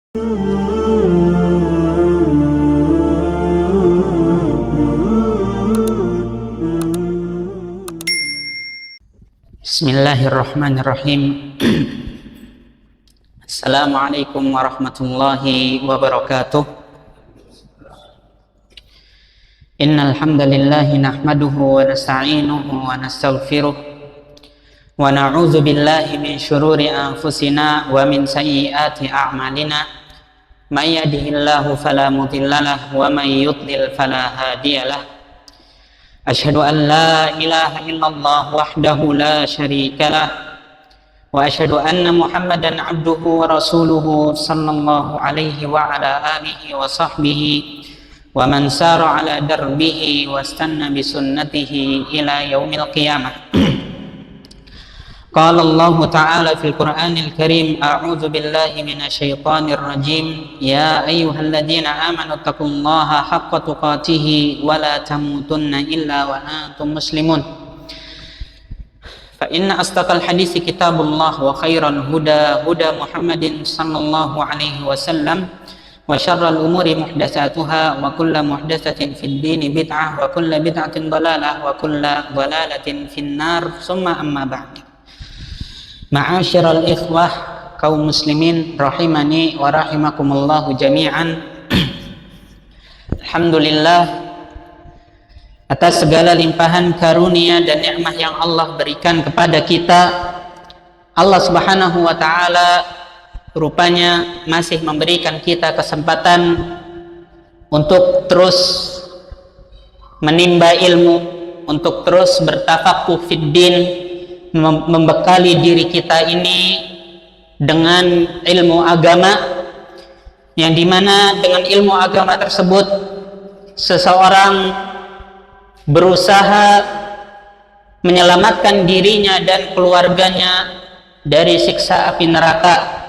Bismillahirrahmanirrahim. Assalamualaikum warahmatullahi wabarakatuh. Innal hamdalillah nahmaduhu wa nasta'inuhu wa nastaghfiruh wa na'udzu billahi min shururi anfusina wa min sayyiati a'malina. May yahdihillahu fala mudhillalah wa may yudlil fala hadiyalah. Asyhadu an la ilaha illallah wahdahu la syarikalah wa asyhadu anna Muhammadan abduhu wa rasuluhu sallallahu alaihi wa ala alihi wa sahbihi wa man sara ala darbihi wa istanna bi sunnatihi ila yaumil qiyamah. Qala Allah ta'ala fil Qur'anil Karim, a'udzu billahi minasy syaithanir rajim, ya ayyuhalladzina amanu taqullaha haqqa tuqatih wa la tamutunna illa wa antum muslimun. Fa inna asdaqal haditsi kitabullah wa khairal huda huda Muhammadin sallallahu alaihi wasallam wa syarral umuri muhdatsatuha wa kullu muhdatsatin fid dini bid'ah wa kullu bid'atin dhalalah wa kullu dhalalatin finnar. Summa amma ba'd. Ma'asyiral ikhwah kaum muslimin rahimani wa rahimakumullahu jami'an. Alhamdulillah atas segala limpahan karunia dan nikmat yang Allah berikan kepada kita. Allah Subhanahu wa taala rupanya masih memberikan kita kesempatan untuk terus menimba ilmu, untuk terus bertafakuh fid din, membekali diri kita ini dengan ilmu agama, yang dimana dengan ilmu agama tersebut seseorang berusaha menyelamatkan dirinya dan keluarganya dari siksa api neraka.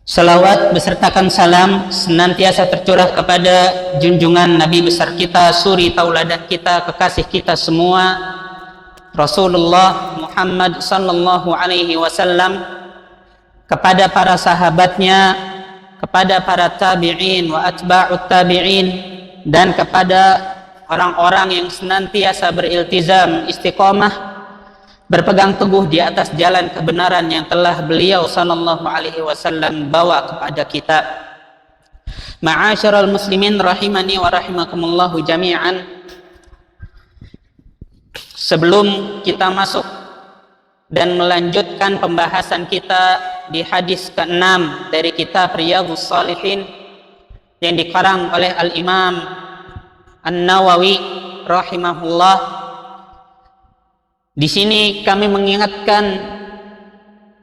Salawat besertakan salam senantiasa tercurah kepada junjungan Nabi besar kita, suri tauladan kita, kekasih kita semua, Rasulullah Muhammad sallallahu alaihi wasallam, kepada para sahabatnya, kepada para tabi'in wa atba'ut tabi'in, dan kepada orang-orang yang senantiasa beriltizam istiqomah, berpegang teguh di atas jalan kebenaran yang telah beliau sallallahu alaihi wasallam bawa kepada kita. Ma'asyiral muslimin rahimani wa rahimakumullahu jami'an. Sebelum kita masuk dan melanjutkan pembahasan kita di hadis ke-6 dari kitab Riyadhus Shalihin yang dikarang oleh Al-Imam An-Nawawi rahimahullah, di sini kami mengingatkan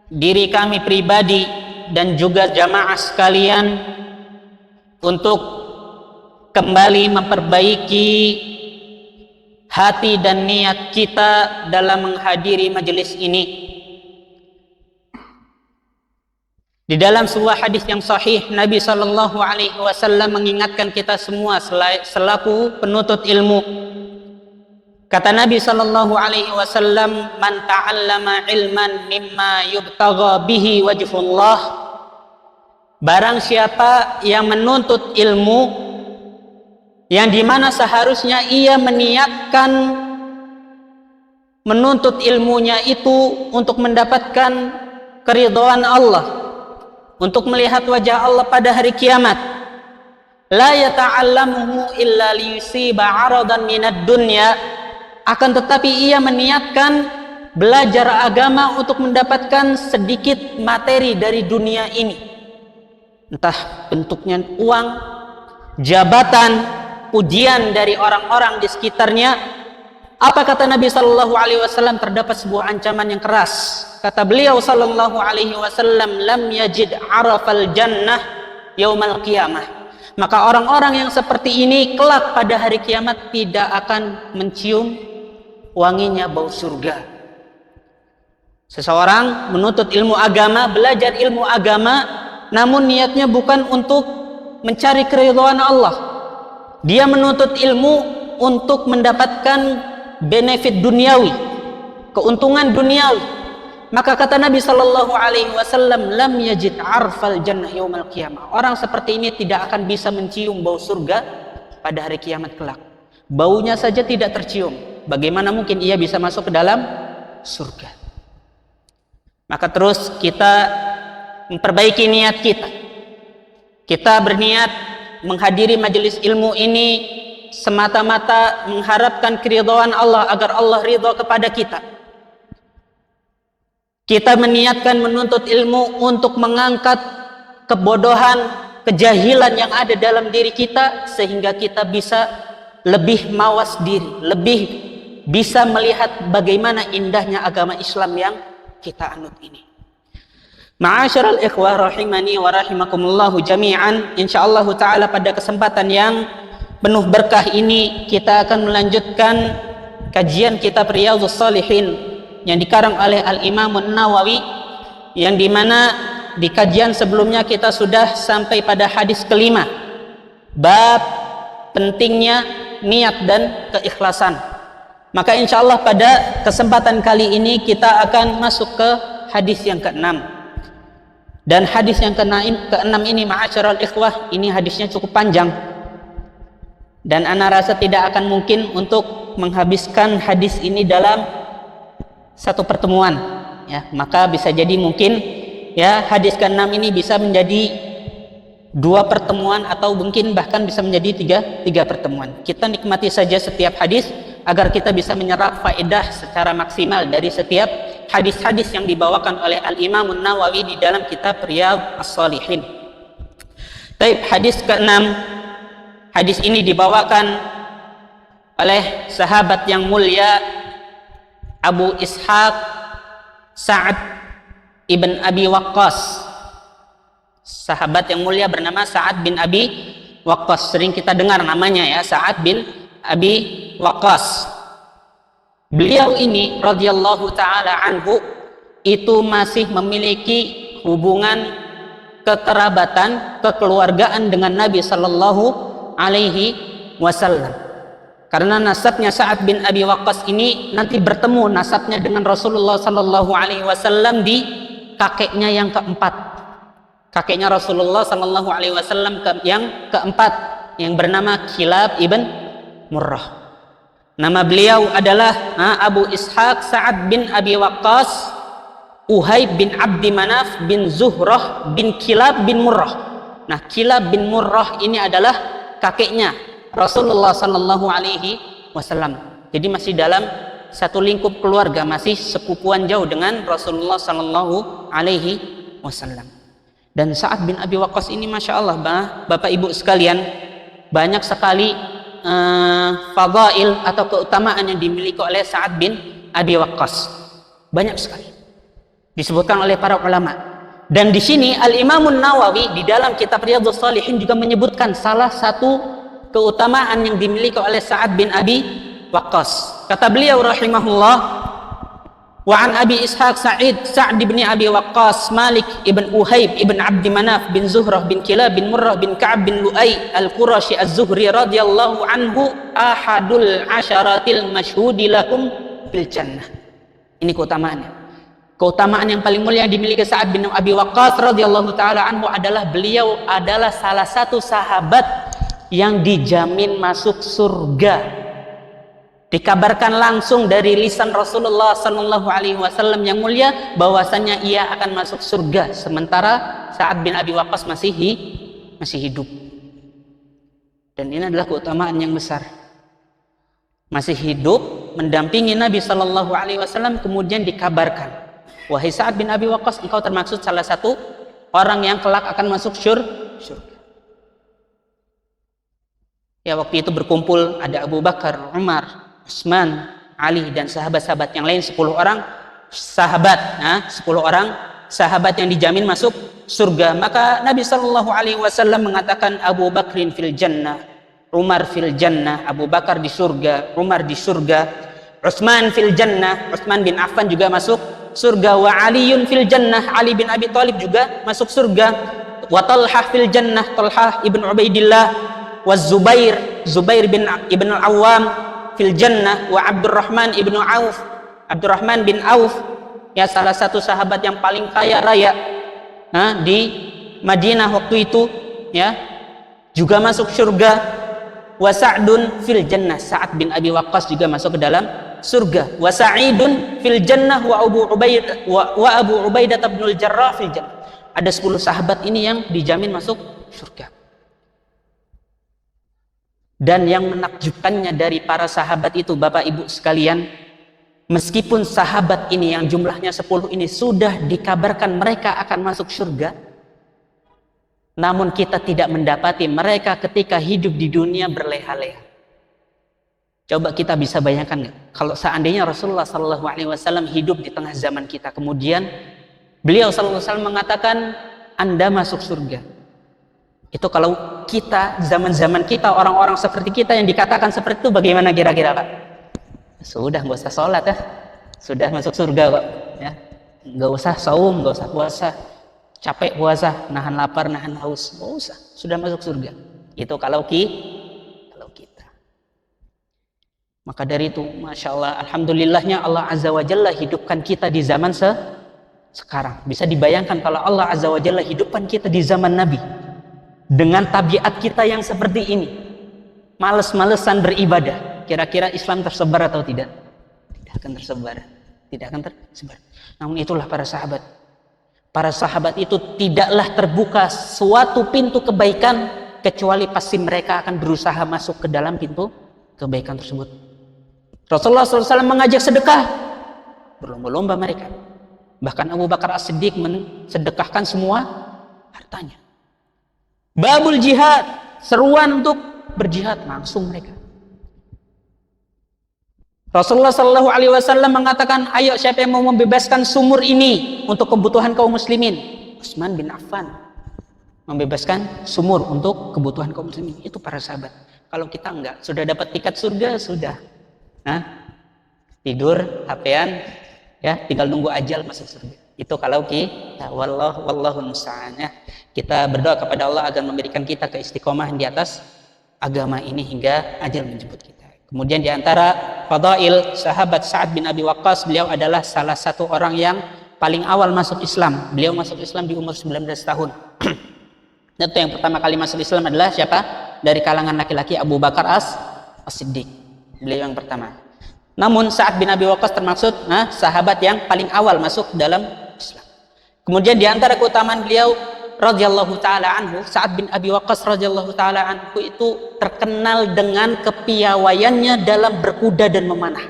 diri kami pribadi dan juga jamaah sekalian untuk kembali memperbaiki hati dan niat kita dalam menghadiri majelis ini. Di dalam sebuah hadis yang sahih, Nabi sallallahu alaihi wasallam mengingatkan kita semua selaku penuntut ilmu. Kata Nabi sallallahu alaihi wasallam, "Man ta'allama ilman mimma yubtagha bihi wajhullah." Barang siapa yang menuntut ilmu yang dimana seharusnya ia meniatkan menuntut ilmunya itu untuk mendapatkan keridhaan Allah, untuk melihat wajah Allah pada hari kiamat. La yata'allamuhu illa liyusiba 'aradan minad dunya, akan tetapi ia meniatkan belajar agama untuk mendapatkan sedikit materi dari dunia ini, entah bentuknya uang, jabatan, pujian dari orang-orang di sekitarnya. Apa kata Nabi sallallahu alaihi wasallam? Terdapat sebuah ancaman yang keras. Kata beliau sallallahu alaihi wasallam, lam yajid arafal jannah yaumal qiyamah. Maka orang-orang yang seperti ini kelak pada hari kiamat tidak akan mencium wanginya bau surga. Seseorang menuntut ilmu agama, belajar ilmu agama, namun niatnya bukan untuk mencari keridhaan Allah. Dia menuntut ilmu untuk mendapatkan benefit duniawi, keuntungan duniawi. Maka kata Nabi sallallahu alaihi wasallam, lam yajid arfal jannah yaumal qiyamah. Orang seperti ini tidak akan bisa mencium bau surga pada hari kiamat kelak. Baunya saja tidak tercium. Bagaimana mungkin ia bisa masuk ke dalam surga? Maka terus kita memperbaiki niat kita. Kita berniat menghadiri majelis ilmu ini semata-mata mengharapkan keridhaan Allah, agar Allah ridha kepada kita. Kita meniatkan menuntut ilmu untuk mengangkat kebodohan, kejahilan yang ada dalam diri kita, sehingga kita bisa lebih mawas diri, lebih bisa melihat bagaimana indahnya agama Islam yang kita anut ini. Ma'asyiral ikhwah rahimani wa rahimakumullahu jami'an, insyaallah taala pada kesempatan yang penuh berkah ini kita akan melanjutkan kajian kitab Riyadhus Shalihin yang dikarang oleh Al-Imam An-Nawawi, yang dimana di kajian sebelumnya kita sudah sampai pada hadis kelima, bab pentingnya niat dan keikhlasan. Maka insyaallah pada kesempatan kali ini kita akan masuk ke hadis yang keenam. Dan hadis yang keenam ini, ma'asyiral ikhwah, ini hadisnya cukup panjang. Dan ana rasa tidak akan mungkin untuk menghabiskan hadis ini dalam satu pertemuan, ya. Maka bisa jadi mungkin ya hadis ke-6 ini bisa menjadi 2 pertemuan, atau mungkin bahkan bisa menjadi tiga pertemuan. Kita nikmati saja setiap hadis agar kita bisa menyerap faedah secara maksimal dari setiap hadis-hadis yang dibawakan oleh Al-Imam An-Nawawi di dalam kitab Riyadhus Shalihin. Baik, hadis ke-6. Hadis ini dibawakan oleh sahabat yang mulia Abu Ishaq Sa'ad ibn Abi Waqqas. Sahabat yang mulia bernama Sa'ad bin Abi Waqqas. Sering kita dengar namanya ya, Sa'ad bin Abi Waqqas. Beliau ini radhiyallahu taala anhu itu masih memiliki hubungan kekerabatan, kekeluargaan dengan Nabi sallallahu alaihi wasallam. Karena nasabnya Sa'ad bin Abi Waqqas ini nanti bertemu nasabnya dengan Rasulullah sallallahu alaihi wasallam di kakeknya yang keempat. Kakeknya Rasulullah sallallahu alaihi wasallam yang keempat, yang bernama Kilab ibn Murrah. Nama beliau adalah Abu Ishaq Sa'ad bin Abi Waqqas Uhayb bin Abdi Manaf bin Zuhrah bin Kilab bin Murrah. Nah, Kilab bin Murrah ini adalah kakeknya Rasulullah sallallahu alaihi wasallam. Jadi masih dalam satu lingkup keluarga, masih sepupuan jauh dengan Rasulullah sallallahu alaihi wasallam. Dan Sa'ad bin Abi Waqqas ini Masya Allah, Bapak Ibu sekalian, banyak sekali fadail atau keutamaan yang dimiliki oleh Sa'ad bin Abi Waqqas. Banyak sekali disebutkan oleh para ulama. Dan di sini Al-Imam An-Nawawi di dalam kitab Riyadhus Shalihin juga menyebutkan salah satu keutamaan yang dimiliki oleh Sa'ad bin Abi Waqqas. Kata beliau rahimahullah, wa an Abi Ishaq Sa'd bin Abi Waqqas Malik ibn Uhayb ibn Abdi Manaf bin Zuhrah bin Kilab bin Murrah bin Ka'ab bin Lu'ay al-Qurashi az-Zuhri radhiyallahu anhu ahadul asyaratil masyhudi lahum bil jannah. Ini keutamaannya. Keutamaan yang paling mulia yang dimiliki Sa'ad bin Abi Waqqas radhiyallahu taala anhu adalah beliau adalah salah satu sahabat yang dijamin masuk surga. Dikabarkan langsung dari lisan Rasulullah sallallahu alaihi wasallam yang mulia bahwasanya ia akan masuk surga sementara Sa'ad bin Abi Waqqas masih hidup. Dan ini adalah keutamaan yang besar. Masih hidup mendampingi Nabi sallallahu alaihi wasallam, kemudian dikabarkan, wahai Sa'ad bin Abi Waqqas, engkau termasuk salah satu orang yang kelak akan masuk surga. Ya, waktu itu berkumpul ada Abu Bakar, Umar, Utsman, Ali dan sahabat-sahabat yang lain, 10 orang sahabat, 10 orang sahabat yang dijamin masuk surga. Maka Nabi sallallahu alaihi wasallam mengatakan Abu Bakrin fil jannah, Umar fil jannah, Abu Bakar di surga, Umar di surga, Utsman fil jannah, Utsman bin Affan juga masuk surga, wa Aliun fil jannah, Ali bin Abi Thalib juga masuk surga, wa Talhah fil jannah, Talhah ibn Ubaidillah, wa Zubair bin Ibn al-Awwam fil jannah, wa Abdurrahman ibn Auf, Abdurrahman bin Auf ya salah satu sahabat yang paling kaya raya di Madinah waktu itu, ya, juga masuk surga. Wa Sa'dun fil jannah, Sa'ad bin Abi Waqqas juga masuk ke dalam surga. Wa Sa'idun fil jannah wa Abu Ubaidah bin al-Jarrah fil jannah. Ada 10 sahabat ini yang dijamin masuk surga. Dan yang menakjubkannya dari para sahabat itu, Bapak Ibu sekalian, meskipun sahabat ini yang jumlahnya 10 ini sudah dikabarkan mereka akan masuk surga, namun kita tidak mendapati mereka ketika hidup di dunia berleha-leha. Coba kita bisa bayangkan nggak? Kalau seandainya Rasulullah SAW hidup di tengah zaman kita, kemudian beliau SAW mengatakan Anda masuk surga. Itu kalau kita, zaman-zaman kita, orang-orang seperti kita yang dikatakan seperti itu, bagaimana kira-kira Pak? Sudah, nggak usah sholat ya, sudah masuk surga kok. Ya, nggak usah saum, nggak usah puasa. Capek puasa, nahan lapar, nahan haus, nggak usah, sudah masuk surga. Itu kalau kita. Maka dari itu, Masya Allah, Alhamdulillahnya Allah Azza wa Jalla hidupkan kita di zaman sekarang. Bisa dibayangkan kalau Allah Azza wa Jalla hidupkan kita di zaman Nabi, dengan tabiat kita yang seperti ini, males-malesan beribadah, kira-kira Islam tersebar atau tidak? Tidak akan tersebar. Tidak akan tersebar. Namun itulah para sahabat. Para sahabat itu tidaklah terbuka suatu pintu kebaikan kecuali pasti mereka akan berusaha masuk ke dalam pintu kebaikan tersebut. Rasulullah SAW mengajak sedekah, berlomba-lomba mereka. Bahkan Abu Bakar As-Siddiq mensedekahkan semua hartanya. Babul jihad, seruan untuk berjihad, langsung mereka. Rasulullah Shallallahu Alaihi Wasallam mengatakan, ayo siapa yang mau membebaskan sumur ini untuk kebutuhan kaum muslimin? Utsman bin Affan membebaskan sumur untuk kebutuhan kaum muslimin. Itu para sahabat. Kalau kita enggak, sudah dapat tiket surga, sudah. Tidur, HP-an, ya, tinggal nunggu ajal masuk surga. Itu kalau kita, wallahu musta'an, ya. Kita berdoa kepada Allah agar memberikan kita keistiqomahan di atas agama ini hingga ajal menjemput kita. Kemudian di antara fadail sahabat Sa'ad bin Abi Waqqas, beliau adalah salah satu orang yang paling awal masuk Islam. Beliau masuk Islam di umur 19 tahun. Itu yang pertama kali masuk Islam adalah siapa? Dari kalangan laki-laki, Abu Bakar As-Siddiq. Beliau yang pertama. Namun Sa'ad bin Abi Waqqas termasuk sahabat yang paling awal masuk dalam Islam. Kemudian di antara keutamaan beliau radhiyallahu taala anhu, Sa'ad bin Abi Waqqas radhiyallahu taala anhu itu terkenal dengan kepiawaiannya dalam berkuda dan memanah.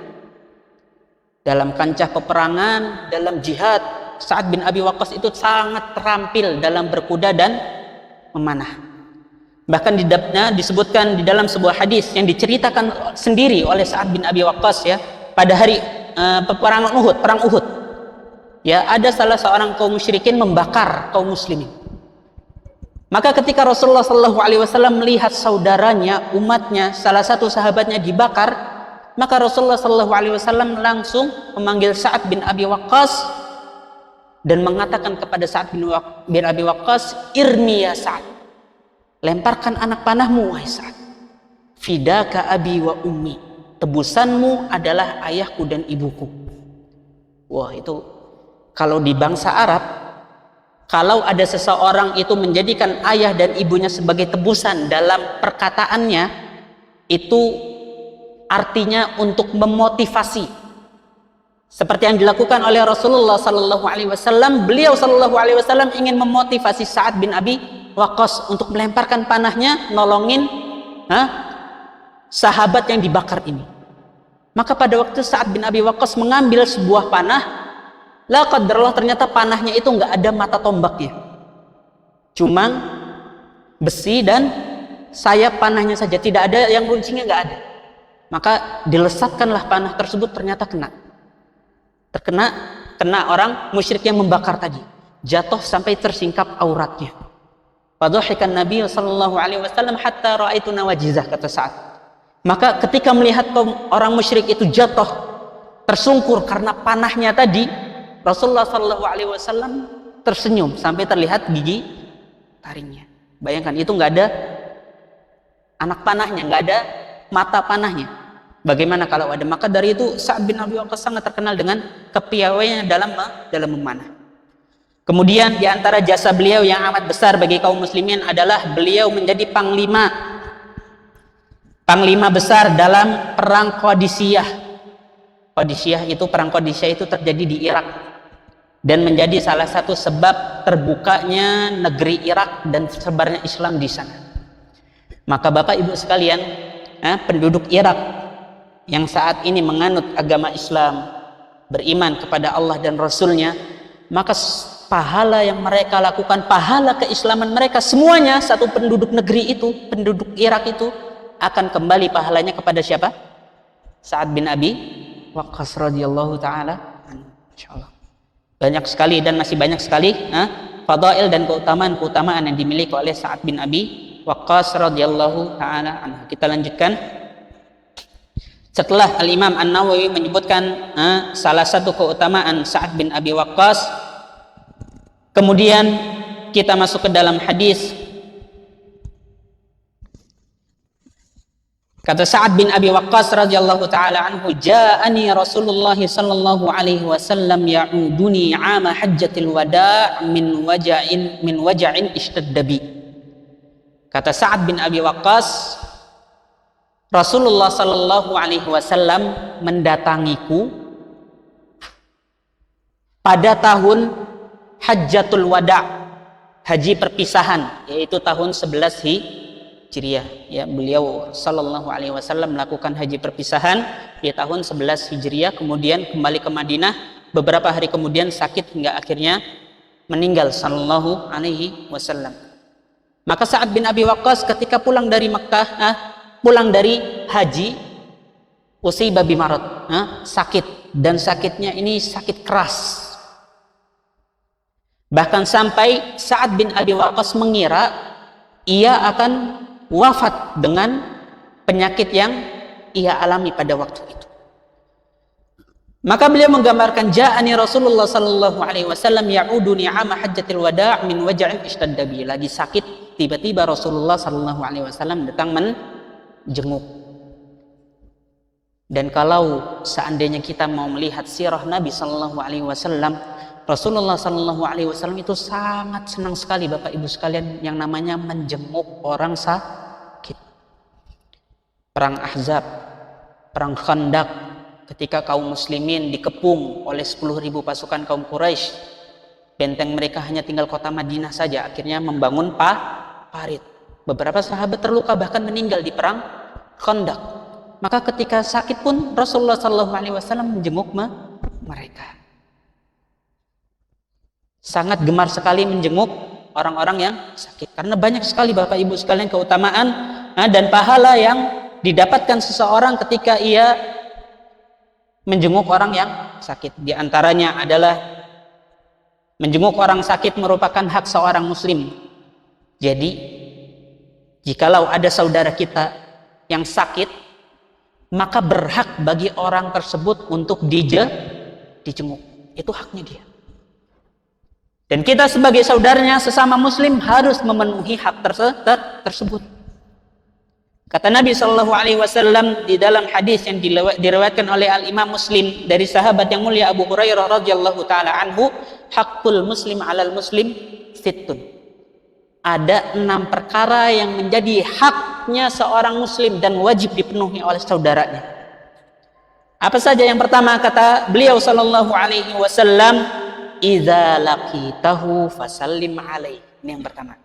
Dalam kancah peperangan, dalam jihad, Sa'ad bin Abi Waqqas itu sangat terampil dalam berkuda dan memanah. Bahkan disebutkan di dalam sebuah hadis yang diceritakan sendiri oleh Sa'ad bin Abi Waqqas, ya, pada hari peperangan Uhud, perang Uhud. Ya, ada salah seorang kaum musyrikin membakar kaum muslimin. Maka ketika Rasulullah SAW melihat saudaranya, umatnya, salah satu sahabatnya dibakar, maka Rasulullah SAW langsung memanggil Sa'ad bin Abi Waqqas dan mengatakan kepada Sa'ad bin Abi Waqqas, irmi ya Sa'ad, lemparkan anak panahmu wahai Sa'ad, fidaka abi wa ummi, tebusanmu adalah ayahku dan ibuku. Wah, itu kalau di bangsa Arab, kalau ada seseorang itu menjadikan ayah dan ibunya sebagai tebusan dalam perkataannya, itu artinya untuk memotivasi. Seperti yang dilakukan oleh Rasulullah Sallallahu Alaihi Wasallam, beliau Sallallahu Alaihi Wasallam ingin memotivasi Sa'ad bin Abi Waqqas untuk melemparkan panahnya, nolongin sahabat yang dibakar ini. Maka pada waktu Sa'ad bin Abi Waqqas mengambil sebuah panah, la qadarullah, ternyata panahnya itu nggak ada mata tombaknya, cuma besi dan sayap panahnya saja, tidak ada yang runcingnya, nggak ada. Maka dilesatkanlah panah tersebut, ternyata kena orang musyrik yang membakar tadi, jatuh sampai tersingkap auratnya. Fadhahikan Nabi sallallahu alaihi wasallam hatta raaitu nawajizah, kata Sa'ad. Maka ketika melihat orang musyrik itu jatuh tersungkur karena panahnya tadi, Rasulullah Shallallahu Alaihi Wasallam tersenyum sampai terlihat gigi taringnya. Bayangkan, itu nggak ada anak panahnya, nggak ada mata panahnya, Bagaimana kalau ada? Maka dari itu Sa'ad bin Abi Waqqas sangat terkenal dengan kepiawaiannya dalam memanah. Kemudian di antara jasa beliau yang amat besar bagi kaum muslimin adalah beliau menjadi panglima besar dalam perang Qadisiyah. Perang Qadisiyah itu terjadi di Irak dan menjadi salah satu sebab terbukanya negeri Irak dan tersebarnya Islam di sana. Maka Bapak Ibu sekalian, penduduk Irak yang saat ini menganut agama Islam, beriman kepada Allah dan Rasulnya, maka pahala yang mereka lakukan, pahala keislaman mereka, semuanya satu penduduk negeri itu, penduduk Irak itu akan kembali pahalanya kepada siapa? Sa'ad bin Abi Waqqas radhiyallahu taala. Insyaallah. Banyak sekali dan masih banyak sekali fadail dan keutamaan yang dimiliki oleh Sa'ad bin Abi Waqqas radhiyallahu taala anhu. Kita lanjutkan. Setelah Al-Imam An-Nawawi menyebutkan salah satu keutamaan Sa'ad bin Abi Waqqas, kemudian kita masuk ke dalam hadis. Kata Sa'ad bin Abi Waqqas radhiyallahu taala anhu, "Ja'ani Rasulullah sallallahu alaihi wasallam ya'uduni 'ama hajjatil wada' min waja'in ishtadda bi." Kata Sa'ad bin Abi Waqqas, Rasulullah sallallahu alaihi wasallam mendatangiku pada tahun Hajjatul Wada', haji perpisahan, yaitu tahun 11 Hijriah. Ya, beliau sallallahu alaihi wasallam melakukan haji perpisahan di tahun 11 Hijriah, kemudian kembali ke Madinah, beberapa hari kemudian sakit hingga akhirnya meninggal sallallahu alaihi wasallam. Maka Sa'ad bin Abi Waqqas ketika pulang dari Makkah, pulang dari haji, usiba bimarad, sakit, dan sakitnya ini sakit keras. Bahkan sampai Sa'ad bin Abi Waqqas mengira ia akan wafat dengan penyakit yang ia alami pada waktu itu. Maka beliau menggambarkan, ja'ani Rasulullah sallallahu alaihi wasallam ya'uduni 'ama hajjatil wada' min waja'in ishtadda bi. Lagi sakit, tiba-tiba Rasulullah sallallahu alaihi wasallam datang menjenguk. Dan kalau seandainya kita mau melihat sirah Nabi sallallahu alaihi wasallam, Rasulullah sallallahu alaihi wasallam itu sangat senang sekali Bapak Ibu sekalian yang namanya menjenguk orang sakit. Perang Ahzab, perang Khandaq, ketika kaum muslimin dikepung oleh 10.000 pasukan kaum Quraisy, benteng mereka hanya tinggal kota Madinah saja, akhirnya membangun parit. Beberapa sahabat terluka bahkan meninggal di perang Khandaq. Maka ketika sakit pun Rasulullah SAW menjenguk mereka. Sangat gemar sekali menjenguk orang-orang yang sakit, karena banyak sekali Bapak Ibu sekalian keutamaan dan pahala yang didapatkan seseorang ketika ia menjenguk orang yang sakit. Di antaranya adalah menjenguk orang sakit merupakan hak seorang muslim. Jadi jikalau ada saudara kita yang sakit, maka berhak bagi orang tersebut untuk dijenguk. Itu haknya dia. Dan kita sebagai saudaranya sesama muslim harus memenuhi hak tersebut. Kata Nabi Shallallahu Alaihi Wasallam di dalam hadis yang diriwayatkan oleh Al Imam Muslim dari sahabat yang mulia Abu Hurairah radhiyallahu taala anhu, hakul muslim alal muslim sittun. Ada 6 perkara yang menjadi haknya seorang muslim dan wajib dipenuhi oleh saudaranya. Apa saja? Yang pertama, kata beliau Shallallahu Alaihi Wasallam, idza laqitahu fasallim alaihi. Ini yang pertama.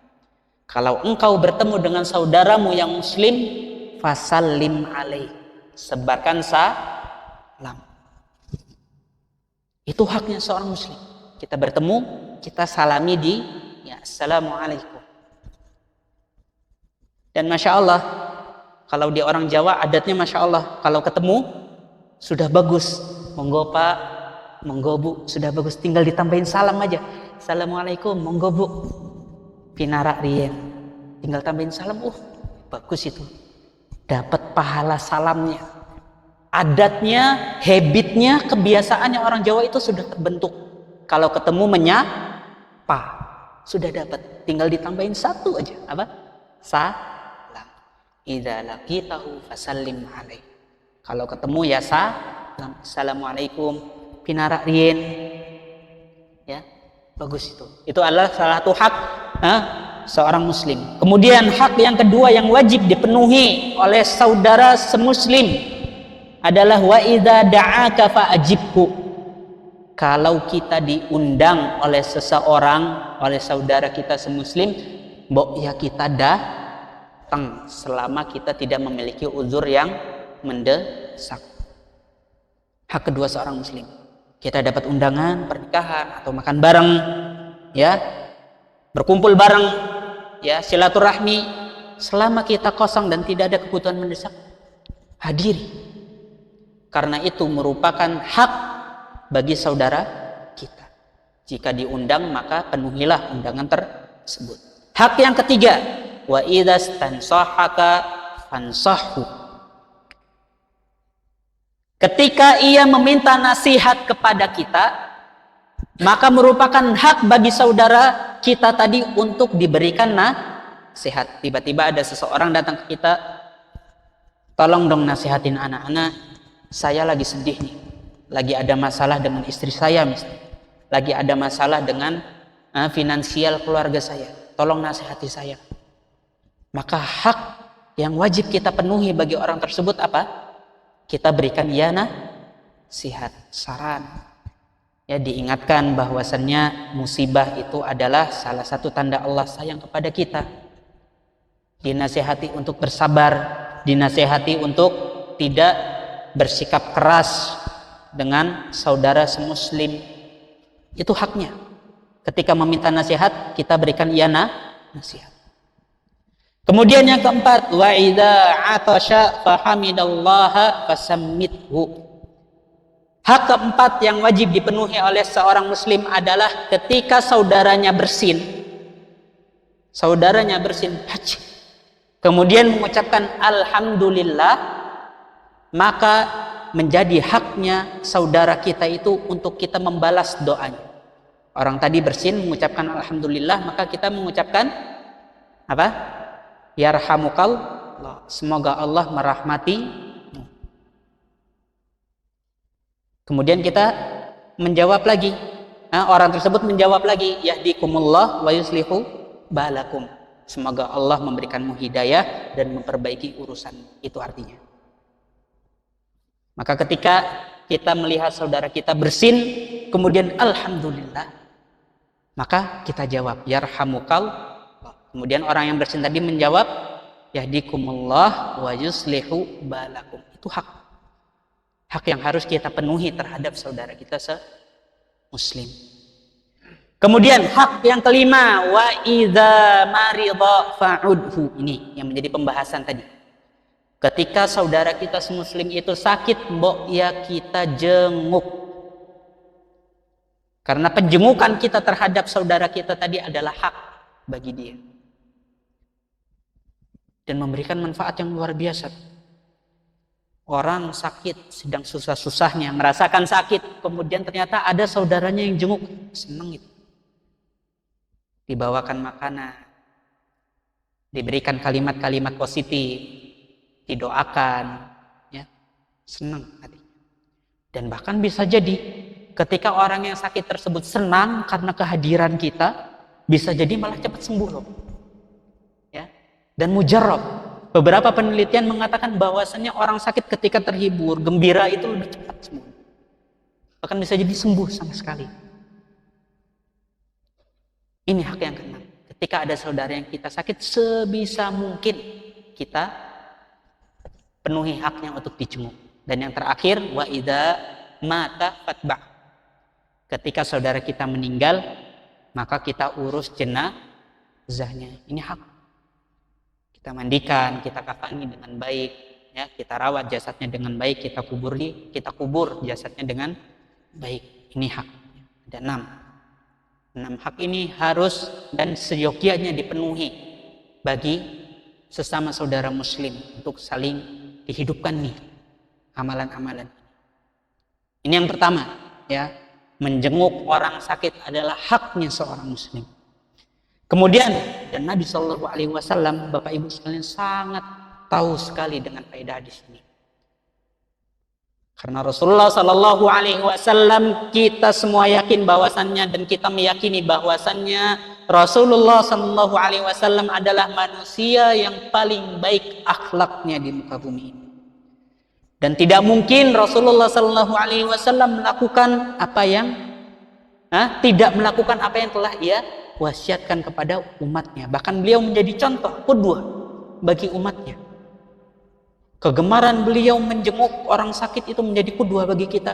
Kalau engkau bertemu dengan saudaramu yang muslim, fasallim alaihi, sebarkan salam. Itu haknya seorang muslim. Kita bertemu, kita salami assalamualaikum. Dan Masya Allah, kalau dia orang Jawa adatnya Masya Allah, kalau ketemu sudah bagus, monggo Pak, monggo Bu, sudah bagus, tinggal ditambahin salam aja. Assalamualaikum, monggo Bu, pinarak rien, tinggal tambahin salam. Bagus itu, dapat pahala salamnya. Adatnya, habitnya, kebiasaannya orang Jawa itu sudah terbentuk. Kalau ketemu menyapa, sudah dapat, tinggal ditambahin satu aja, apa? Salam. Idza laqitahu fasallim alaihi. Kalau ketemu ya assalamualaikum pinarak rien. Ya, bagus itu. Itu adalah salah satu hak seorang muslim. Kemudian hak yang kedua yang wajib dipenuhi oleh saudara semuslim adalah wa idza da'aka fa'ajibhu. Kalau kita diundang oleh seseorang, oleh saudara kita semuslim, mbok ya kita datang selama kita tidak memiliki uzur yang mendesak. Hak kedua seorang muslim. Kita dapat undangan pernikahan atau makan bareng, ya, berkumpul bareng, ya, silaturahmi, selama kita kosong dan tidak ada kebutuhan mendesak, hadiri. Karena itu merupakan hak bagi saudara kita. Jika diundang maka penuhilah undangan tersebut. Hak yang ketiga, wa idza stansahaka fansahhu. Ketika ia meminta nasihat kepada kita, maka merupakan hak bagi saudara kita tadi untuk diberikan nasihat. Tiba-tiba ada seseorang datang ke kita, tolong dong nasihatin anak-anak, saya lagi sedih nih, lagi ada masalah dengan istri saya misalnya, lagi ada masalah dengan finansial keluarga saya, tolong nasihati saya. Maka hak yang wajib kita penuhi bagi orang tersebut apa? Kita berikan ya nasihat, saran, ya, diingatkan bahwasannya musibah itu adalah salah satu tanda Allah sayang kepada kita. Dinasihati untuk bersabar, dinasihati untuk tidak bersikap keras dengan saudara semuslim. Itu haknya. Ketika meminta nasihat, kita berikan iya nasihat. Kemudian yang keempat, wa idza atasha fahamidallaha fasammithu. Hak keempat yang wajib dipenuhi oleh seorang muslim adalah ketika saudaranya bersin, kemudian mengucapkan alhamdulillah, maka menjadi haknya saudara kita itu untuk kita membalas doanya. Orang tadi bersin mengucapkan alhamdulillah, maka kita mengucapkan apa? Yarhamukallah, semoga Allah merahmati. Kemudian kita menjawab lagi, orang tersebut menjawab lagi, yahdikumullah wa yuslihu balakum, semoga Allah memberikanmu hidayah dan memperbaiki urusan. Itu artinya. Maka ketika kita melihat saudara kita bersin, kemudian alhamdulillah, maka kita jawab yarhamukallah. Kemudian orang yang bersin tadi menjawab yahdikumullah wa yuslihu balakum. Itu hak yang harus kita penuhi terhadap saudara kita semuslim. Kemudian hak yang kelima, wa idza marida fa'udhu. Ini yang menjadi pembahasan tadi. Ketika saudara kita semuslim itu sakit, mbok ya kita jenguk. Karena penjengukan kita terhadap saudara kita tadi adalah hak bagi dia. Dan memberikan manfaat yang luar biasa. Orang sakit, sedang susah-susahnya, merasakan sakit, kemudian ternyata ada saudaranya yang jenguk, senang itu. Dibawakan makanan, diberikan kalimat-kalimat positif, didoakan, ya, senang hati. Dan bahkan bisa jadi ketika orang yang sakit tersebut senang karena kehadiran kita, bisa jadi malah cepat sembuh loh. Ya. Dan mujarab. Beberapa penelitian mengatakan bahwasannya orang sakit ketika terhibur, gembira itu lebih cepat sembuh. Bahkan bisa jadi sembuh sama sekali. Ini hak yang keenam. Ketika ada saudara yang kita sakit, sebisa mungkin kita penuhi haknya untuk dijenguk. Dan yang terakhir, wa idza mata fatba'. Ketika saudara kita meninggal, maka kita urus jenazahnya. Ini hak. Kita mandikan, kita kafani dengan baik, ya, kita rawat jasadnya dengan baik, kita kubur jasadnya dengan baik. Ini hak. Ada 6 hak ini harus dan seyogianya dipenuhi bagi sesama saudara muslim untuk saling dihidupkan nih amalan-amalan. Ini yang pertama, ya, menjenguk orang sakit adalah haknya seorang muslim. Kemudian, dan Nabi Shallallahu Alaihi Wasallam, Bapak Ibu sekalian, sangat tahu sekali dengan faedah hadis ini. Karena Rasulullah Sallallahu Alaihi Wasallam kita semua yakin bahwasannya dan kita meyakini bahwasannya Rasulullah Sallallahu Alaihi Wasallam adalah manusia yang paling baik akhlaknya di muka bumi ini. Dan tidak mungkin Rasulullah Sallallahu Alaihi Wasallam melakukan apa yang tidak melakukan apa yang telah ia wasiatkan kepada umatnya. Bahkan beliau menjadi contoh qudwah bagi umatnya. Kegemaran beliau menjenguk orang sakit itu menjadi qudwah bagi kita.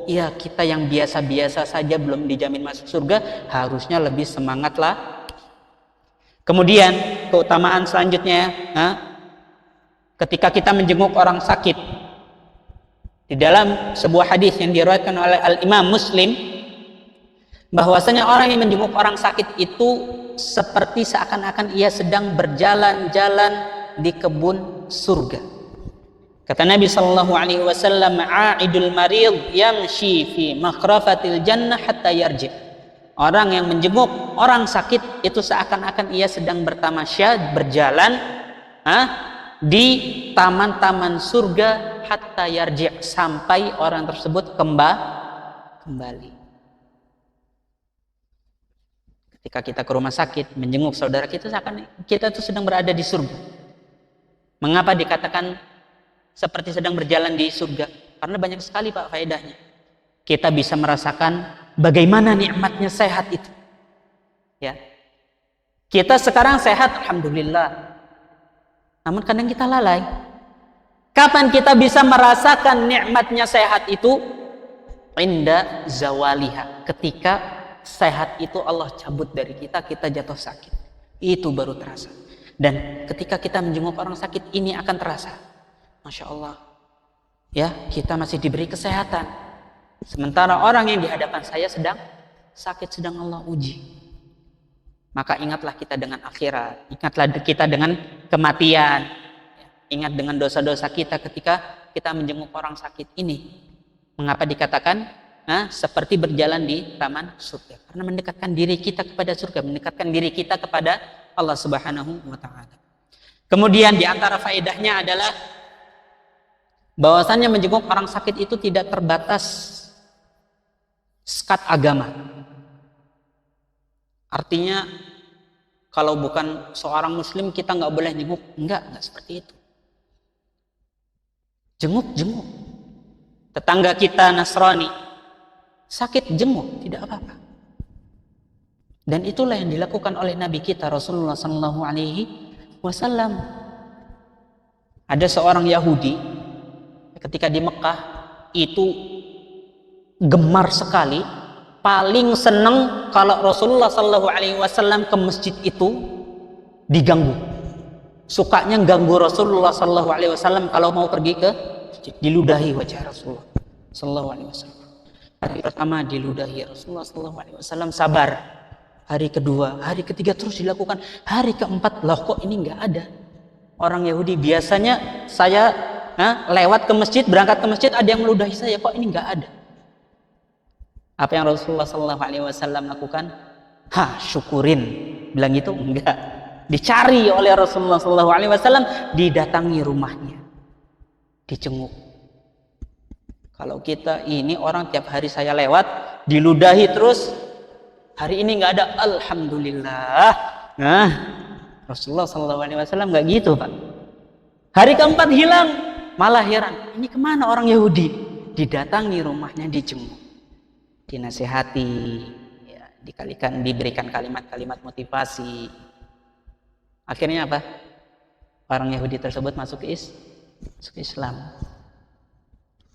Ya kita yang biasa-biasa saja belum dijamin masuk surga, harusnya lebih semangatlah. Kemudian keutamaan selanjutnya, ketika kita menjenguk orang sakit, di dalam sebuah hadis yang diriwayatkan oleh Al-Imam Muslim, bahwasanya orang yang menjenguk orang sakit itu seperti seakan-akan ia sedang berjalan-jalan di kebun surga. Kata Nabi sallallahu alaihi wasallam, "A'idul marid yamshi fi makhrafatil jannah hatta yarji." Orang yang menjenguk orang sakit itu seakan-akan ia sedang bertamasya, berjalan di taman-taman surga hatta yarji, sampai orang tersebut kembali. Ketika kita ke rumah sakit menjenguk saudara kita, seakan kita itu sedang berada di surga. Mengapa dikatakan seperti sedang berjalan di surga? Karena banyak sekali Pak faedahnya. Kita bisa merasakan bagaimana nikmatnya sehat itu. Ya. Kita sekarang sehat, alhamdulillah. Namun kadang kita lalai. Kapan kita bisa merasakan nikmatnya sehat itu? Inda zawaliha. Ketika sehat itu Allah cabut dari kita, kita jatuh sakit. Itu baru terasa. Dan ketika kita menjenguk orang sakit, ini akan terasa. Masya Allah, ya kita masih diberi kesehatan. Sementara orang yang di hadapan saya sedang sakit, sedang Allah uji. Maka ingatlah kita dengan akhirat, ingatlah kita dengan kematian, ingat dengan dosa-dosa kita ketika kita menjenguk orang sakit ini. Mengapa dikatakan seperti berjalan di taman surga? Karena mendekatkan diri kita kepada surga, mendekatkan diri kita kepada Allah Subhanahu wa Ta'ala. Kemudian di antara faedahnya adalah bahwasannya menjenguk orang sakit itu tidak terbatas sekat agama. Artinya kalau bukan seorang muslim kita nggak boleh jenguk, enggak seperti itu. Jenguk. Tetangga kita Nasrani sakit, jenguk, tidak apa-apa. Dan itulah yang dilakukan oleh Nabi kita Rasulullah Sallallahu Alaihi Wasallam. Ada seorang Yahudi ketika di Mekah itu gemar sekali, paling senang kalau Rasulullah Sallallahu Alaihi Wasallam ke masjid itu diganggu. Sukanya ganggu Rasulullah Sallallahu Alaihi Wasallam kalau mau pergi ke masjid, diludahi wajah Rasulullah Sallallahu Alaihi Wasallam. Hari pertama diludahi Rasulullah Sallallahu Alaihi Wasallam, sabar. Hari kedua, hari ketiga terus dilakukan. Hari keempat, loh kok ini nggak ada. Orang Yahudi biasanya saya lewat ke masjid, berangkat ke masjid, ada yang meludahi saya, kok ini nggak ada. Apa yang Rasulullah Sallallahu Alaihi Wasallam lakukan? Syukurin. Bilang gitu? Enggak. Dicari oleh Rasulullah Sallallahu Alaihi Wasallam, didatangi rumahnya, dicenguk. Kalau kita ini orang tiap hari saya lewat, diludahi terus, hari ini nggak ada, alhamdulillah. Rasulullah Sallallahu Alaihi Wasallam nggak gitu Pak. Hari keempat hilang, malah heran, ini kemana orang Yahudi? Didatangi rumahnya, dijenguk, dinasihati, ya, diberikan kalimat-kalimat motivasi. Akhirnya apa? Orang Yahudi tersebut masuk ke Islam.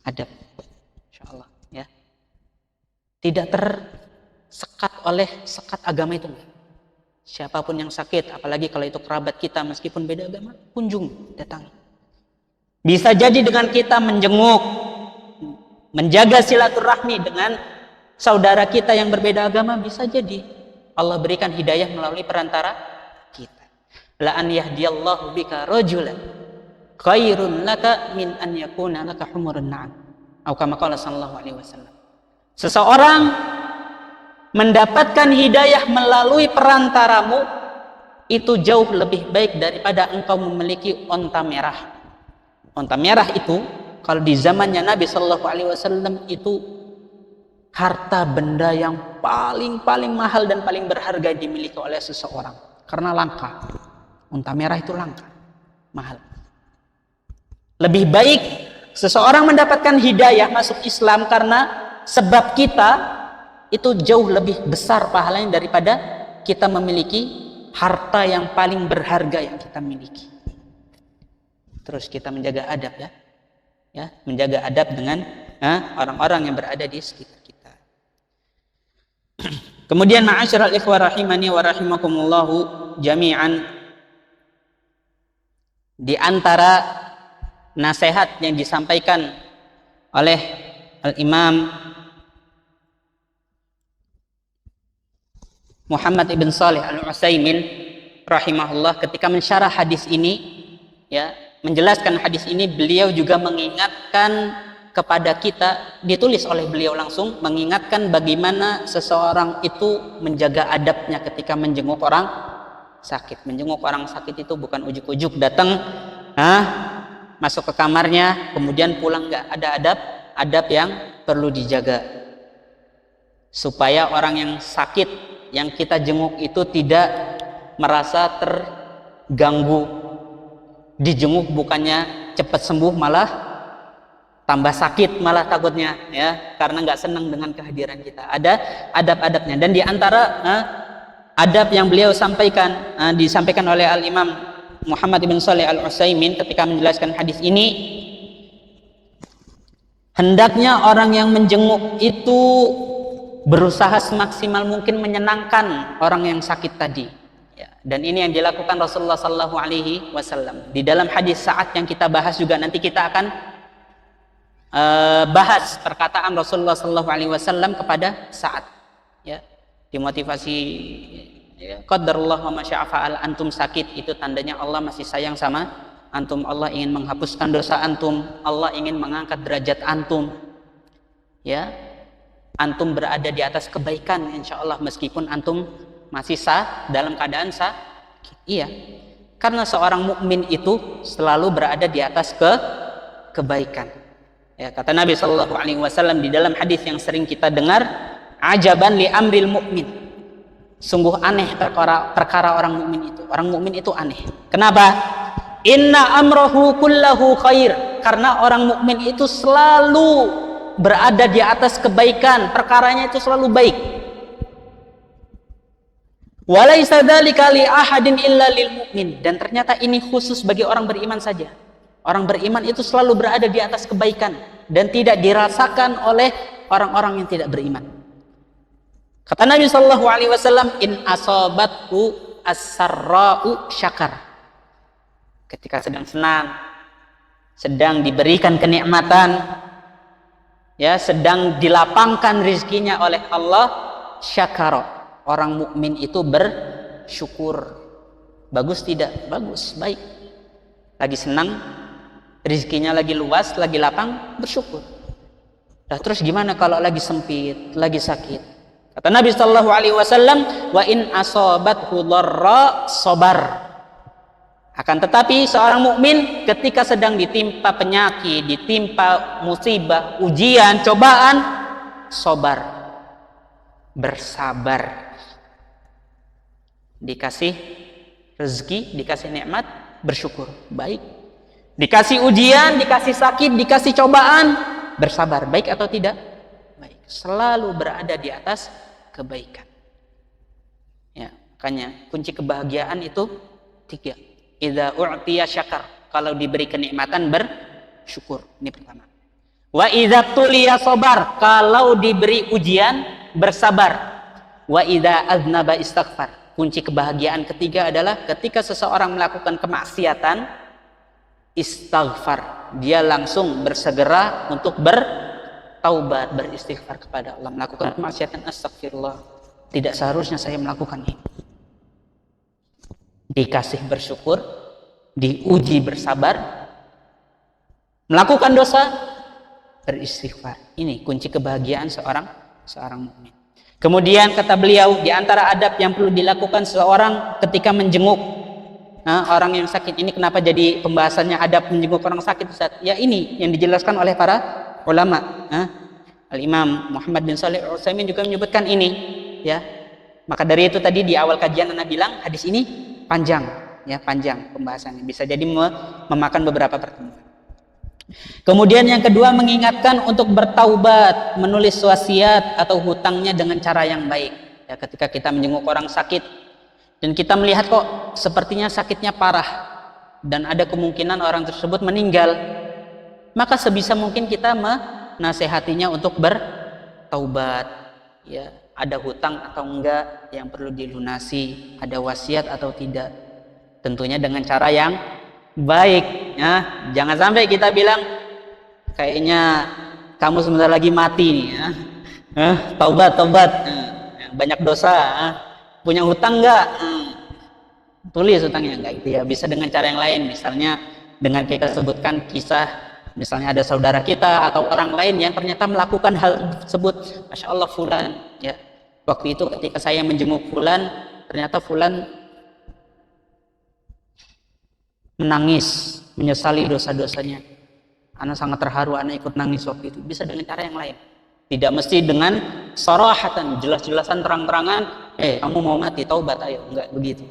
Adab, insyaallah, ya. Tidak tersekat oleh sekat agama itu. Siapapun yang sakit, apalagi kalau itu kerabat kita meskipun beda agama, kunjung, datangi. Bisa jadi dengan kita menjenguk, menjaga silaturahmi dengan saudara kita yang berbeda agama, bisa jadi Allah berikan hidayah melalui perantara kita. La an yahdiyallahu bika rajulan khairun laka min an yakuna laka humurun na'am. Atau kama qala sallallahu alaihi wasallam. Seseorang mendapatkan hidayah melalui perantaramu itu jauh lebih baik daripada engkau memiliki onta merah. Onta merah itu Kalau di zamannya Nabi Shallallahu Alaihi Wasallam itu harta benda yang paling mahal dan paling berharga dimiliki oleh seseorang karena langka. Unta merah itu langka, mahal. Lebih baik seseorang mendapatkan hidayah masuk Islam karena sebab kita itu jauh lebih besar pahalanya daripada kita memiliki harta yang paling berharga yang kita miliki. Terus kita menjaga adab ya, menjaga adab dengan orang-orang yang berada di sekitar kita. Kemudian ma'asyiral ikhwah rahimani wa rahimakumullahu jami'an, di antara nasihat yang disampaikan oleh Al-Imam Muhammad ibn Shalih Al-Utsaimin rahimahullah ketika mensyarah hadis ini, ya, menjelaskan hadis ini, beliau juga mengingatkan kepada kita, ditulis oleh beliau langsung, mengingatkan bagaimana seseorang itu menjaga adabnya ketika menjenguk orang sakit. Menjenguk orang sakit itu bukan ujuk-ujuk datang, masuk ke kamarnya kemudian pulang, nggak. Ada adab yang perlu dijaga supaya orang yang sakit yang kita jenguk itu tidak merasa terganggu. Dijenguk bukannya cepat sembuh, malah tambah sakit, malah takutnya, ya, karena nggak senang dengan kehadiran kita. Ada adab-adabnya, dan di antara adab yang beliau sampaikan, disampaikan oleh Al-Imam Muhammad ibn Shalih Al-Utsaimin ketika menjelaskan hadis ini, hendaknya orang yang menjenguk itu berusaha semaksimal mungkin menyenangkan orang yang sakit tadi, ya. Dan ini yang dilakukan Rasulullah Sallallahu Alaihi Wasallam di dalam hadis Sa'ad yang kita bahas juga. Nanti kita akan bahas perkataan Rasulullah Sallallahu Alaihi Wasallam kepada Sa'ad, ya, dimotivasi, ya, qadarullah wa masya'a fa'al, antum sakit itu tandanya Allah masih sayang sama antum, Allah ingin menghapuskan dosa antum, Allah ingin mengangkat derajat antum, ya, antum berada di atas kebaikan insyaallah meskipun antum masih dalam keadaan sakit. Iya, karena seorang mukmin itu selalu berada di atas kebaikan, ya, kata Nabi Shallallahu Alaihi Wasallam di dalam hadis yang sering kita dengar, ajaban li amril mukmin, sungguh aneh perkara orang mukmin itu. Orang mukmin itu aneh. Kenapa? Inna amrohu kullahu khair. Karena orang mukmin itu selalu berada di atas kebaikan, perkaranya itu selalu baik. Walaisa dzalika li ahadin illa lil mukmin. Dan ternyata ini khusus bagi orang beriman saja. Orang beriman itu selalu berada di atas kebaikan dan tidak dirasakan oleh orang-orang yang tidak beriman. Kata Nabi Shallallahu Alaihi Wasallam, in asobatku as-sarra'u syakar. Ketika sedang senang, sedang diberikan kenikmatan, ya, sedang dilapangkan rizkinya oleh Allah, syakara. Orang mukmin itu bersyukur. Bagus tidak? Bagus, baik. Lagi senang, rizkinya lagi luas, lagi lapang, bersyukur. Nah, terus gimana kalau lagi sempit, lagi sakit? Kata Nabi Sallallahu Alaihi Wasallam, wa in asobathu dharra sabar. Akan tetapi seorang mukmin ketika sedang ditimpa penyakit, ditimpa musibah, ujian, cobaan, sabar, bersabar. Dikasih rezeki, dikasih nikmat, bersyukur, baik. Dikasih ujian, dikasih sakit, dikasih cobaan, bersabar, baik atau tidak? Baik. Selalu berada di atas kebaikan. Ya, makanya kunci kebahagiaan itu 3. Idza u'tiya syakar, kalau diberi kenikmatan bersyukur. Ini pertama. Wa idza tuliya sabar, kalau diberi ujian bersabar. Wa idza aznaba istighfar. Kunci kebahagiaan ketiga adalah ketika seseorang melakukan kemaksiatan, istighfar. Dia langsung bersegera untuk bertaubat, beristighfar kepada Allah. Melakukan kemaksiatan, astagfirullah, tidak seharusnya saya melakukan ini. Dikasih bersyukur, diuji bersabar, melakukan dosa, beristighfar. Ini kunci kebahagiaan seorang mukmin. Kemudian kata beliau, di antara adab yang perlu dilakukan seseorang ketika menjenguk, orang yang sakit ini kenapa jadi pembahasannya adab menjenguk orang sakit, Ustaz? Ya ini yang dijelaskan oleh para ulama. Al-Imam Muhammad bin Shalih Al-Utsaimin juga menyebutkan ini, ya. Maka dari itu tadi di awal kajian Anda bilang hadis ini panjang, ya, panjang pembahasannya, bisa jadi memakan beberapa pertemuan. Kemudian yang kedua, mengingatkan untuk bertaubat, menulis wasiat atau hutangnya dengan cara yang baik. Ya, ketika kita menjenguk orang sakit dan kita melihat kok sepertinya sakitnya parah dan ada kemungkinan orang tersebut meninggal, maka sebisa mungkin kita menasehatinya untuk bertaubat, ya, ada hutang atau enggak yang perlu dilunasi, ada wasiat atau tidak, tentunya dengan cara yang baik, ya. Jangan sampai kita bilang kayaknya kamu sebentar lagi mati nih, ya. Taubat, banyak dosa, punya hutang enggak, tulis hutangnya enggak, itu ya. Bisa dengan cara yang lain, misalnya dengan kita sebutkan kisah, misalnya ada saudara kita atau orang lain yang ternyata melakukan hal tersebut. Masya Allah fulan, ya, waktu itu ketika saya menjenguk fulan, ternyata fulan menangis, menyesali dosa-dosanya. Anak sangat terharu, anak ikut nangis waktu itu. Bisa dengan cara yang lain, tidak mesti dengan sarahatan, jelas-jelasan terang-terangan, kamu mau mati, taubat ayo, enggak begitu,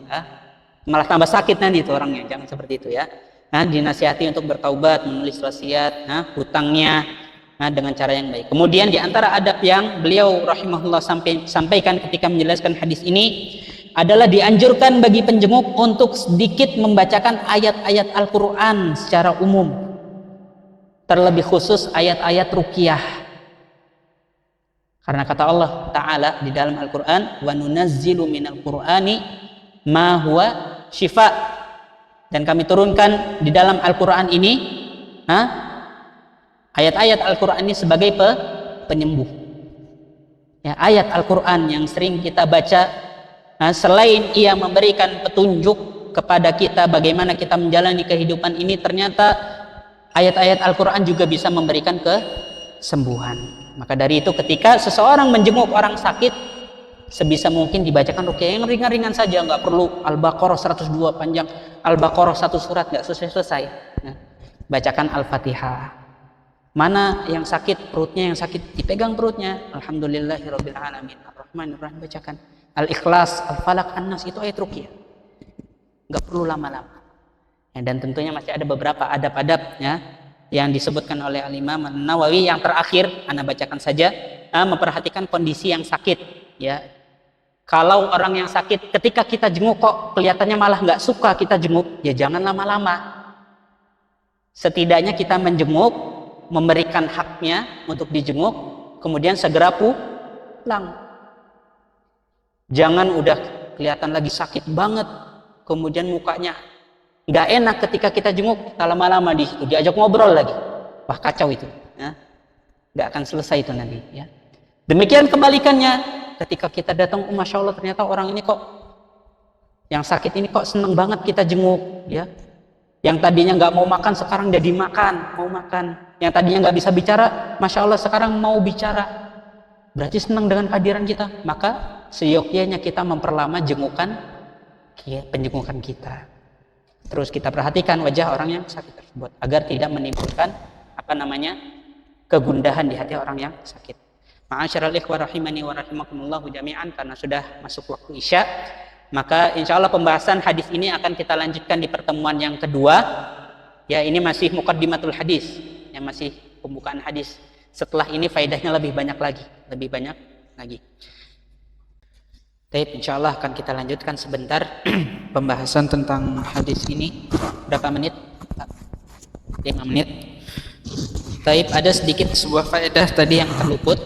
malah tambah sakit nanti itu orangnya. Jangan seperti itu, ya. Dinasihati untuk bertaubat, menulis wasiat, hutangnya, dengan cara yang baik. Kemudian di antara adab yang beliau rahimahullah sampaikan ketika menjelaskan hadis ini adalah dianjurkan bagi penjenguk untuk sedikit membacakan ayat-ayat Al-Quran secara umum, terlebih khusus ayat-ayat ruqyah, karena kata Allah Ta'ala di dalam Al-Quran, wa nunazzilu minal Qur'ani ma huwa syifa, dan kami turunkan di dalam Al-Quran ini ayat-ayat Al-Quran ini sebagai penyembuh, ya. Ayat Al-Quran yang sering kita baca, selain ia memberikan petunjuk kepada kita bagaimana kita menjalani kehidupan ini, ternyata ayat-ayat Al-Quran juga bisa memberikan kesembuhan. Maka dari itu ketika seseorang menjenguk orang sakit, sebisa mungkin dibacakan ruqyah yang ringan-ringan saja, nggak perlu Al-Baqarah 102 panjang, Al-Baqarah satu surat nggak selesai. Bacakan Al-Fatihah. Mana yang sakit, perutnya yang sakit, dipegang perutnya, Alhamdulillahirabbil alamin, Ar-Rahmanir-Rahim, bacakan Al-Ikhlas, Al-Falaq, An-Nas, itu ayat ruqyah. Nggak perlu lama-lama. Dan tentunya masih ada beberapa adab-adab, ya, yang disebutkan oleh Al-Imam An-Nawawi. Yang terakhir, Anda bacakan saja, memperhatikan kondisi yang sakit, ya. Kalau orang yang sakit ketika kita jenguk kok kelihatannya malah nggak suka kita jenguk, ya jangan lama-lama. Setidaknya kita menjenguk, memberikan haknya untuk dijenguk, kemudian segera pulang. Jangan udah kelihatan lagi sakit banget, kemudian mukanya nggak enak ketika kita jenguk, kita lama-lama di situ, diajak ngobrol lagi, wah kacau itu, ya. Nggak akan selesai itu nanti, ya. Demikian kebalikannya, ketika kita datang, masya Allah ternyata orang ini kok yang sakit ini kok seneng banget kita jenguk, ya. Yang tadinya nggak mau makan sekarang jadi makan, mau makan. Yang tadinya nggak bisa bicara, masya Allah sekarang mau bicara. Berarti senang dengan kehadiran kita. Maka seyogyanya kita memperlama penjengukan kita. Terus kita perhatikan wajah orang yang sakit tersebut agar tidak menimbulkan kegundahan di hati orang yang sakit. Ma'asyiral ikhwah rahimani wa rahimakumullahu jami'an, karena sudah masuk waktu Isya, maka insya Allah pembahasan hadis ini akan kita lanjutkan di pertemuan yang kedua. Ya, ini masih muqaddimatul hadis, yang masih pembukaan hadis. Setelah ini faedahnya lebih banyak lagi. Baik, insya Allah akan kita lanjutkan sebentar pembahasan tentang hadis ini. Berapa menit? 5 menit. Baik, ada sedikit sebuah faedah tadi yang terluput,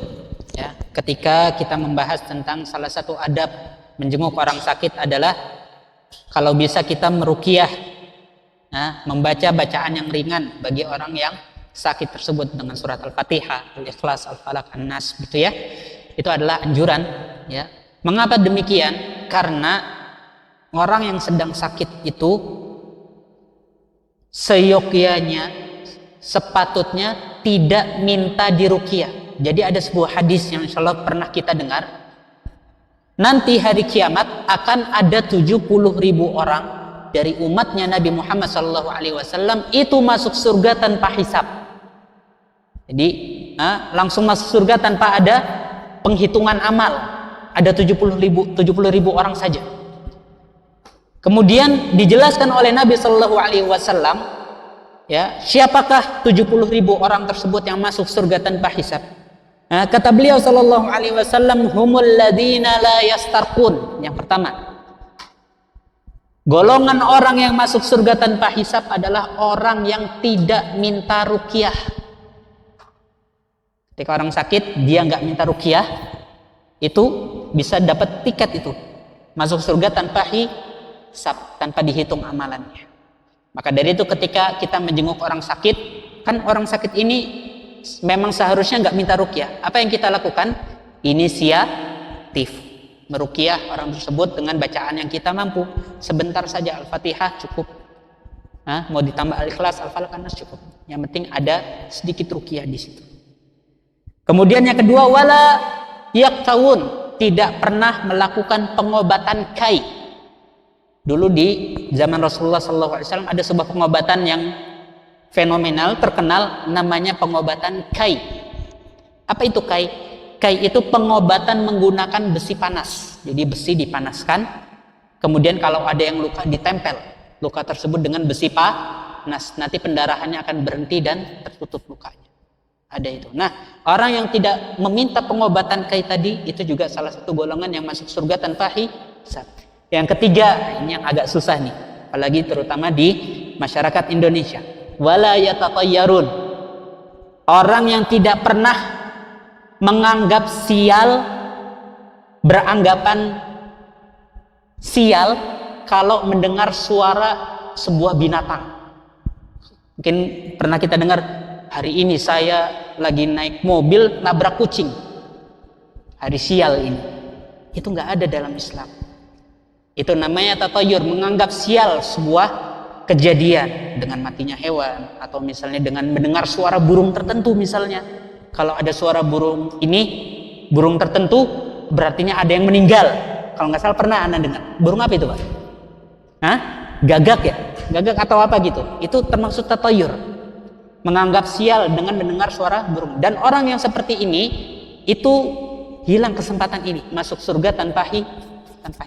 ya. Ketika kita membahas tentang salah satu adab menjenguk orang sakit adalah kalau bisa kita meruqyah, membaca bacaan yang ringan bagi orang yang sakit tersebut dengan surat Al-Fatihah, Al-Ikhlas, Al-Falaq, An-Nas, gitu ya. Itu adalah anjuran, ya. Mengapa demikian? Karena orang yang sedang sakit itu seyogyanya, sepatutnya tidak minta diruqyah. Jadi ada sebuah hadis yang insya Allah pernah kita dengar. Nanti hari kiamat akan ada 70.000 orang dari umatnya Nabi Muhammad SAW itu masuk surga tanpa hisab. Jadi langsung masuk surga tanpa ada penghitungan amal. Ada 70 ribu orang saja. Kemudian dijelaskan oleh Nabi SAW, ya, siapakah 70 ribu orang tersebut yang masuk surga tanpa hisab? Kata beliau SAW, humul ladina la yastarqun. Yang pertama, golongan orang yang masuk surga tanpa hisab adalah orang yang tidak minta ruqyah. Ketika orang sakit, dia nggak minta ruqyah, itu bisa dapat tiket itu, masuk surga tanpa hisab, tanpa dihitung amalannya. Maka dari itu ketika kita menjenguk orang sakit, kan orang sakit ini memang seharusnya nggak minta ruqyah. Apa yang kita lakukan? Inisiatif meruqyah orang tersebut dengan bacaan yang kita mampu. Sebentar saja, Al-Fatihah cukup. Mau ditambah Al-Ikhlas, Al-Falaq, An-Nas cukup. Yang penting ada sedikit ruqyah di situ. Kemudian yang kedua, wala yaktawun, tidak pernah melakukan pengobatan kai. Dulu di zaman Rasulullah SAW ada sebuah pengobatan yang fenomenal, terkenal, namanya pengobatan kai. Apa itu kai? Kai itu pengobatan menggunakan besi panas. Jadi besi dipanaskan, kemudian kalau ada yang luka ditempel luka tersebut dengan besi panas, nanti pendarahannya akan berhenti dan tertutup lukanya. Ada itu. Nah, orang yang tidak meminta pengobatan kai tadi itu juga salah satu golongan yang masuk surga tanpa hisab. Yang ketiga, ini yang agak susah nih, apalagi terutama di masyarakat Indonesia. Wala yatatayyarun, orang yang tidak pernah menganggap sial, beranggapan sial kalau mendengar suara sebuah binatang. Mungkin pernah kita dengar, hari ini saya lagi naik mobil nabrak kucing, hari sial ini. Itu nggak ada dalam Islam. Itu namanya tatayyur, menganggap sial sebuah kejadian dengan matinya hewan, atau misalnya dengan mendengar suara burung tertentu. Misalnya kalau ada suara burung ini, burung tertentu, berartinya ada yang meninggal. Kalau nggak salah pernah Anda dengar. Burung apa itu, Pak? Gagak ya? Gagak atau apa gitu. Itu termasuk tatayyur, menganggap sial dengan mendengar suara burung. Dan orang yang seperti ini itu hilang kesempatan ini masuk surga tanpa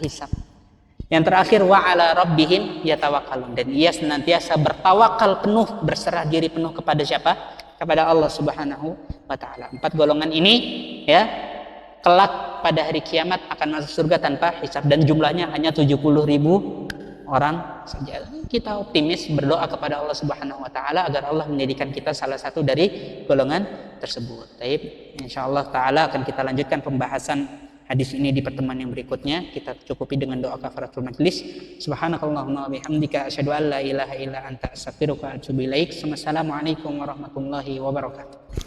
hisab. Yang terakhir, wa ala rabbihim yatawakkalun, dan ia senantiasa bertawakal penuh, berserah diri penuh kepada siapa? Kepada Allah Subhanahu wa taala. 4 golongan ini ya, kelak pada hari kiamat akan masuk surga tanpa hisab, dan jumlahnya hanya 70 ribu orang saja. Kita optimis, berdoa kepada Allah Subhanahu wa taala agar Allah menjadikan kita salah satu dari golongan tersebut. Baik, insyaallah taala akan kita lanjutkan pembahasan hadis ini di pertemuan yang berikutnya. Kita cukupi dengan doa kafaratul majlis. Subhanakallahumma wa bihamdika asyhadu an la ilaha illa anta astaghfiruka wa atubu ilaik. Wassalamualaikum warahmatullahi wabarakatuh.